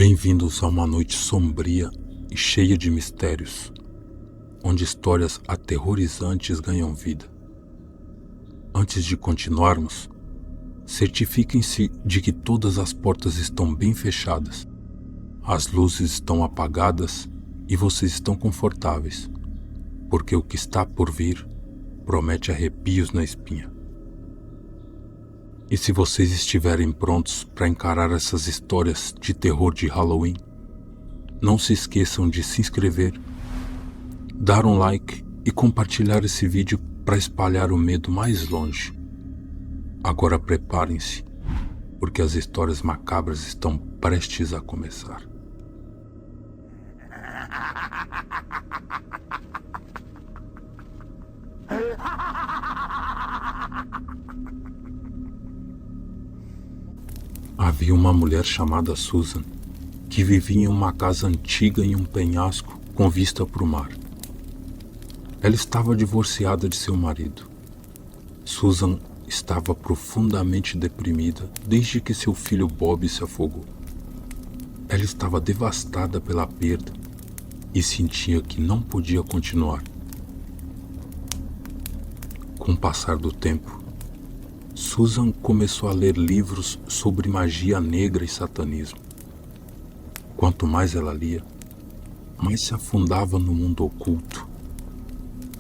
Bem-vindos a uma noite sombria e cheia de mistérios, onde histórias aterrorizantes ganham vida. Antes de continuarmos, certifiquem-se de que todas as portas estão bem fechadas, as luzes estão apagadas e vocês estão confortáveis, porque o que está por vir promete arrepios na espinha. E se vocês estiverem prontos para encarar essas histórias de terror de Halloween, não se esqueçam de se inscrever, dar um like e compartilhar esse vídeo para espalhar o medo mais longe. Agora preparem-se, porque as histórias macabras estão prestes a começar. Havia uma mulher chamada Susan, que vivia em uma casa antiga em um penhasco com vista para o mar. Ela estava divorciada de seu marido. Susan estava profundamente deprimida desde que seu filho Bob se afogou. Ela estava devastada pela perda e sentia que não podia continuar. Com o passar do tempo, Susan começou a ler livros sobre magia negra e satanismo. Quanto mais ela lia, mais se afundava no mundo oculto.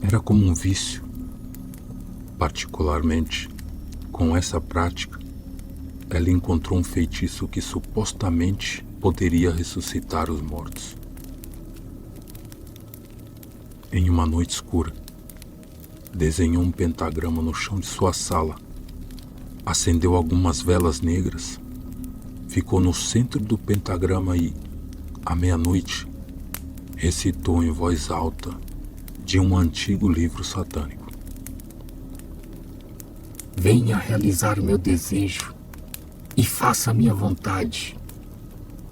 Era como um vício. Particularmente, com essa prática, ela encontrou um feitiço que supostamente poderia ressuscitar os mortos. Em uma noite escura, desenhou um pentagrama no chão de sua sala, acendeu algumas velas negras, ficou no centro do pentagrama e, à meia-noite, recitou em voz alta de um antigo livro satânico: Venha realizar meu desejo e faça minha vontade.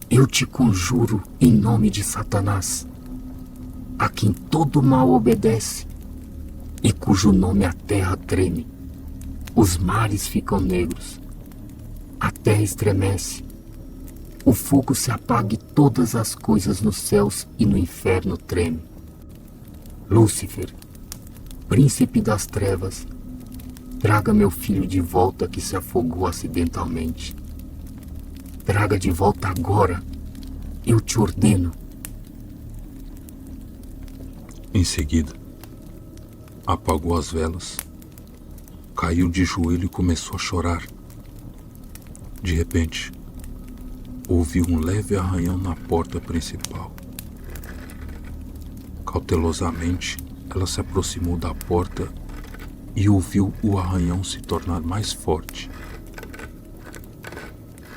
Eu te conjuro em nome de Satanás, a quem todo mal obedece e cujo nome a terra treme. Os mares ficam negros, a terra estremece, o fogo se apaga e todas as coisas nos céus e no inferno tremem. Lúcifer, príncipe das trevas, traga meu filho de volta que se afogou acidentalmente. Traga de volta agora, eu te ordeno. Em seguida, apagou as velas, caiu de joelho e começou a chorar. De repente, ouviu um leve arranhão na porta principal. Cautelosamente, ela se aproximou da porta e ouviu o arranhão se tornar mais forte.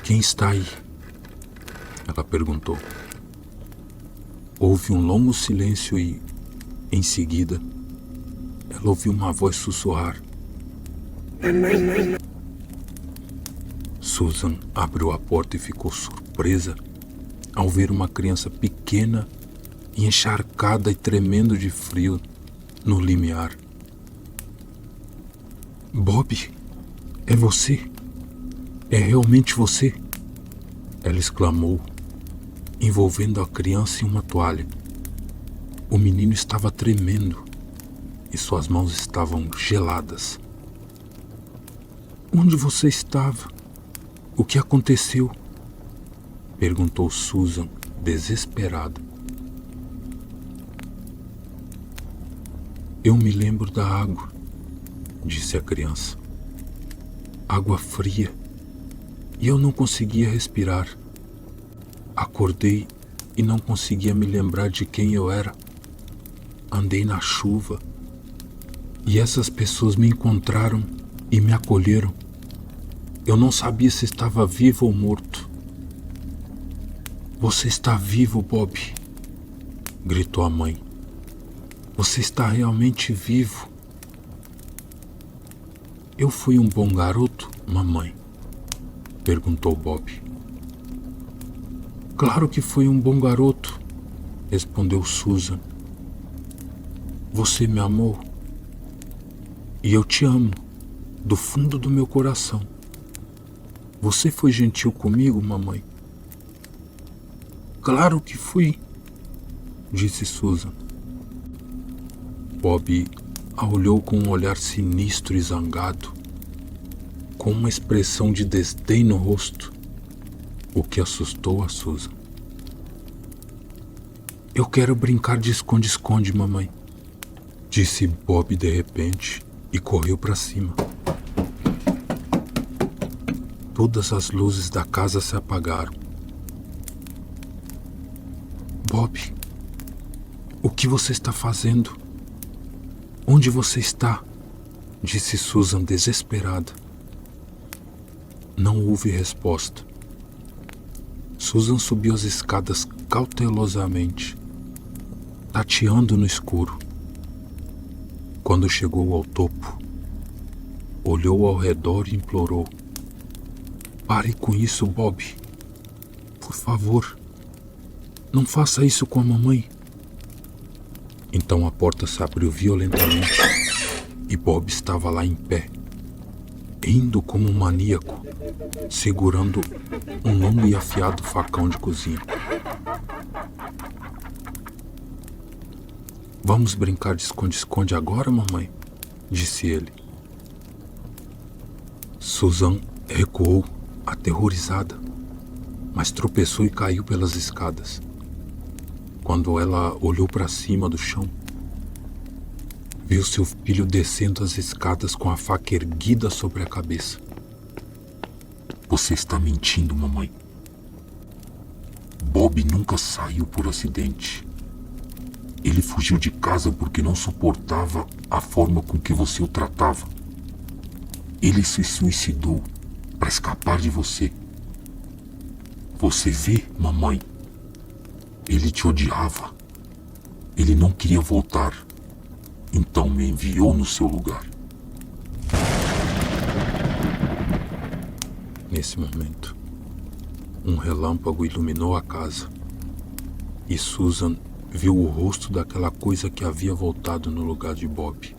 Quem está aí? Ela perguntou. Houve um longo silêncio e, em seguida, ela ouviu uma voz sussurrar. Susan abriu a porta e ficou surpresa ao ver uma criança pequena e encharcada e tremendo de frio no limiar. Bob, é você? É realmente você? Ela exclamou, envolvendo a criança em uma toalha. O menino estava tremendo e suas mãos estavam geladas. Onde você estava? O que aconteceu? Perguntou Susan, desesperada. Eu me lembro da água, disse a criança. Água fria, e eu não conseguia respirar. Acordei e não conseguia me lembrar de quem eu era. Andei na chuva, e essas pessoas me encontraram e me acolheram. Eu não sabia se estava vivo ou morto. Você está vivo, Bob, gritou a mãe. Você está realmente vivo. Eu fui um bom garoto, mamãe? Perguntou Bob. Claro que fui um bom garoto, respondeu Susan. Você me amou. E eu te amo, do fundo do meu coração. Você foi gentil comigo, mamãe? Claro que fui, disse Susan. Bob a olhou com um olhar sinistro e zangado, com uma expressão de desdém no rosto, o que assustou a Susan. Eu quero brincar de esconde-esconde, mamãe, disse Bob de repente e correu para cima. Todas as luzes da casa se apagaram. Bob, o que você está fazendo? Onde você está? Disse Susan desesperada. Não houve resposta. Susan subiu as escadas cautelosamente, tateando no escuro. Quando chegou ao topo, olhou ao redor e implorou: Pare com isso, Bob. Por favor, não faça isso com a mamãe. Então a porta se abriu violentamente e Bob estava lá em pé, rindo como um maníaco, segurando um longo e afiado facão de cozinha. Vamos brincar de esconde-esconde agora, mamãe? Disse ele. Susan recuou, aterrorizada, mas tropeçou e caiu pelas escadas. Quando ela olhou para cima do chão, viu seu filho descendo as escadas com a faca erguida sobre a cabeça. Você está mentindo, mamãe. Bob nunca saiu por acidente. Ele fugiu de casa porque não suportava a forma com que você o tratava. Ele se suicidou para escapar de você. Você vê, mamãe? Ele te odiava. Ele não queria voltar. Então me enviou no seu lugar. Nesse momento, um relâmpago iluminou a casa e Susan viu o rosto daquela coisa que havia voltado no lugar de Bob.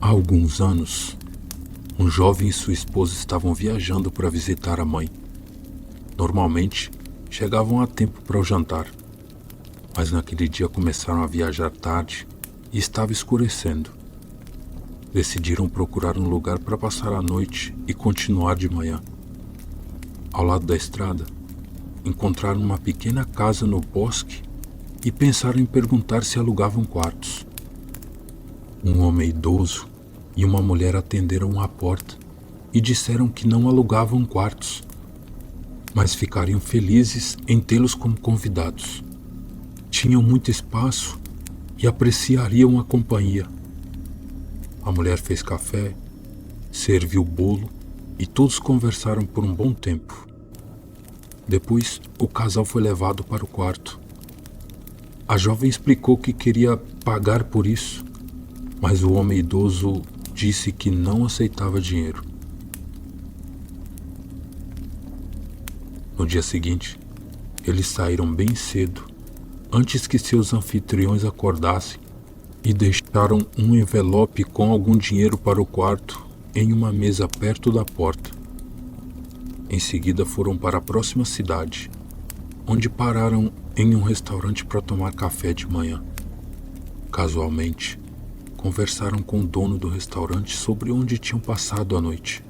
Há alguns anos, um jovem e sua esposa estavam viajando para visitar a mãe. Normalmente, chegavam a tempo para o jantar, mas naquele dia começaram a viajar tarde e estava escurecendo. Decidiram procurar um lugar para passar a noite e continuar de manhã. Ao lado da estrada, encontraram uma pequena casa no bosque e pensaram em perguntar se alugavam quartos. Um homem idoso e uma mulher atenderam à porta e disseram que não alugavam quartos, mas ficariam felizes em tê-los como convidados. Tinham muito espaço e apreciariam a companhia. A mulher fez café, serviu bolo e todos conversaram por um bom tempo. Depois, o casal foi levado para o quarto. A jovem explicou que queria pagar por isso, mas o homem idoso disse que não aceitava dinheiro. No dia seguinte, eles saíram bem cedo, antes que seus anfitriões acordassem, e deixaram um envelope com algum dinheiro para o quarto em uma mesa perto da porta. Em seguida foram para a próxima cidade, onde pararam em um restaurante para tomar café de manhã. Casualmente, conversaram com o dono do restaurante sobre onde tinham passado a noite.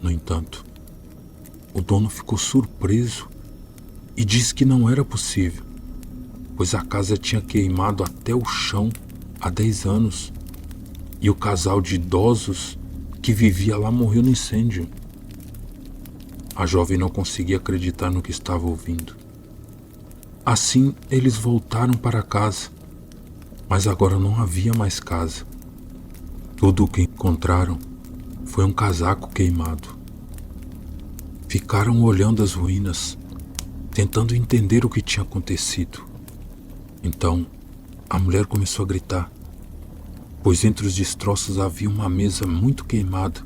No entanto, o dono ficou surpreso e disse que não era possível, pois a casa tinha queimado até o chão há 10 anos e o casal de idosos que vivia lá morreu no incêndio. A jovem não conseguia acreditar no que estava ouvindo. Assim, eles voltaram para casa, mas agora não havia mais casa. Tudo o que encontraram foi um casaco queimado. Ficaram olhando as ruínas, tentando entender o que tinha acontecido. Então, a mulher começou a gritar, pois entre os destroços havia uma mesa muito queimada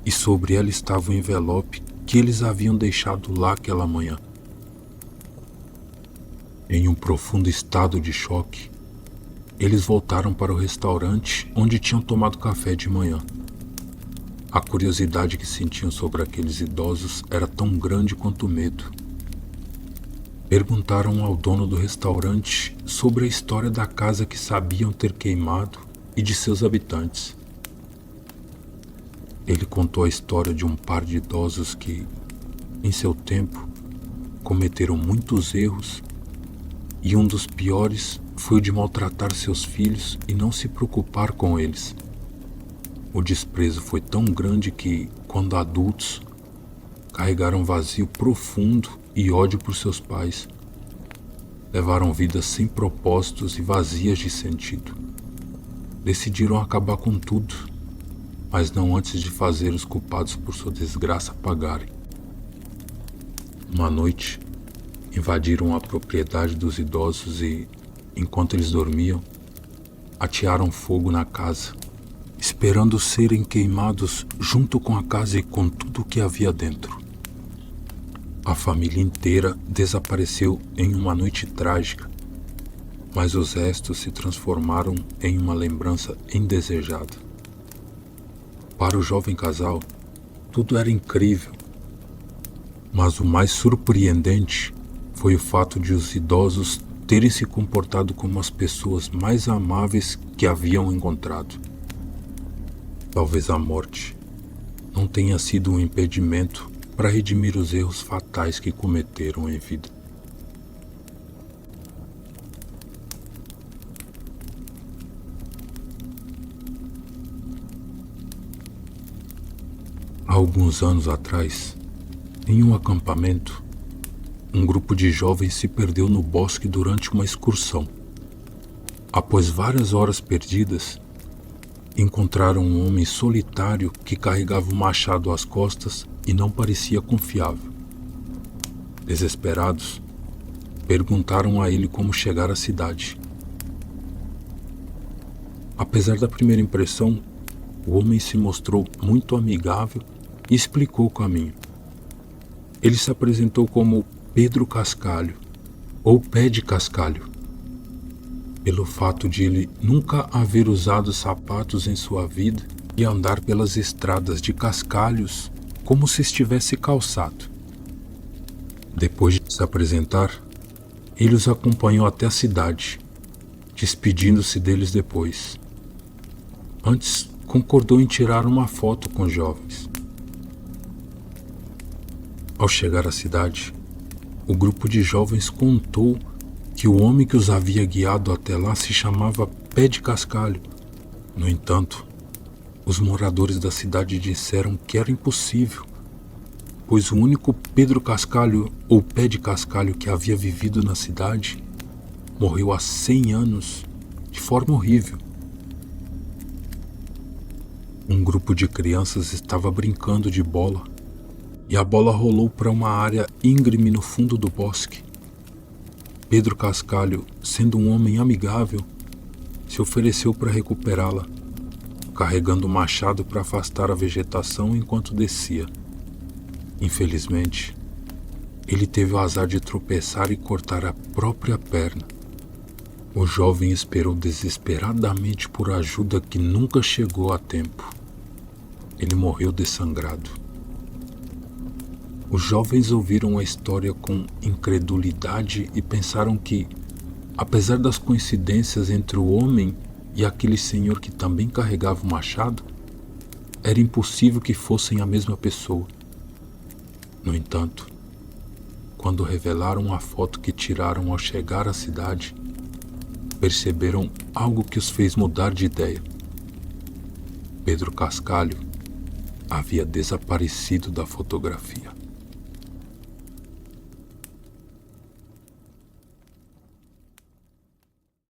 e sobre ela estava o envelope que eles haviam deixado lá aquela manhã. Em um profundo estado de choque, eles voltaram para o restaurante onde tinham tomado café de manhã. A curiosidade que sentiam sobre aqueles idosos era tão grande quanto o medo. Perguntaram ao dono do restaurante sobre a história da casa que sabiam ter queimado e de seus habitantes. Ele contou a história de um par de idosos que, em seu tempo, cometeram muitos erros e um dos piores foi o de maltratar seus filhos e não se preocupar com eles. O desprezo foi tão grande que, quando adultos, carregaram um vazio profundo e ódio por seus pais. Levaram vidas sem propósitos e vazias de sentido. Decidiram acabar com tudo, mas não antes de fazer os culpados por sua desgraça pagarem. Uma noite, invadiram a propriedade dos idosos e, enquanto eles dormiam, atearam fogo na casa, esperando serem queimados junto com a casa e com tudo o que havia dentro. A família inteira desapareceu em uma noite trágica, mas os restos se transformaram em uma lembrança indesejada. Para o jovem casal, tudo era incrível, mas o mais surpreendente foi o fato de os idosos terem se comportado como as pessoas mais amáveis que haviam encontrado. Talvez a morte não tenha sido um impedimento para redimir os erros fatais que cometeram em vida. Há alguns anos atrás, em um acampamento, um grupo de jovens se perdeu no bosque durante uma excursão. Após várias horas perdidas, encontraram um homem solitário que carregava um machado às costas e não parecia confiável. Desesperados, perguntaram a ele como chegar à cidade. Apesar da primeira impressão, o homem se mostrou muito amigável e explicou o caminho. Ele se apresentou como Pedro Cascalho, ou Pé de Cascalho, pelo fato de ele nunca haver usado sapatos em sua vida e andar pelas estradas de cascalhos como se estivesse calçado. Depois de se apresentar, ele os acompanhou até a cidade, despedindo-se deles depois. Antes, concordou em tirar uma foto com os jovens. Ao chegar à cidade, o grupo de jovens contou que o homem que os havia guiado até lá se chamava Pé de Cascalho. No entanto, os moradores da cidade disseram que era impossível, pois o único Pedro Cascalho ou Pé de Cascalho que havia vivido na cidade morreu há 100 anos de forma horrível. Um grupo de crianças estava brincando de bola e a bola rolou para uma área íngreme no fundo do bosque. Pedro Cascalho, sendo um homem amigável, se ofereceu para recuperá-la, carregando o machado para afastar a vegetação enquanto descia. Infelizmente, ele teve o azar de tropeçar e cortar a própria perna. O jovem esperou desesperadamente por ajuda que nunca chegou a tempo. Ele morreu dessangrado. Os jovens ouviram a história com incredulidade e pensaram que, apesar das coincidências entre o homem e aquele senhor que também carregava o machado, era impossível que fossem a mesma pessoa. No entanto, quando revelaram a foto que tiraram ao chegar à cidade, perceberam algo que os fez mudar de ideia. Pedro Cascalho havia desaparecido da fotografia.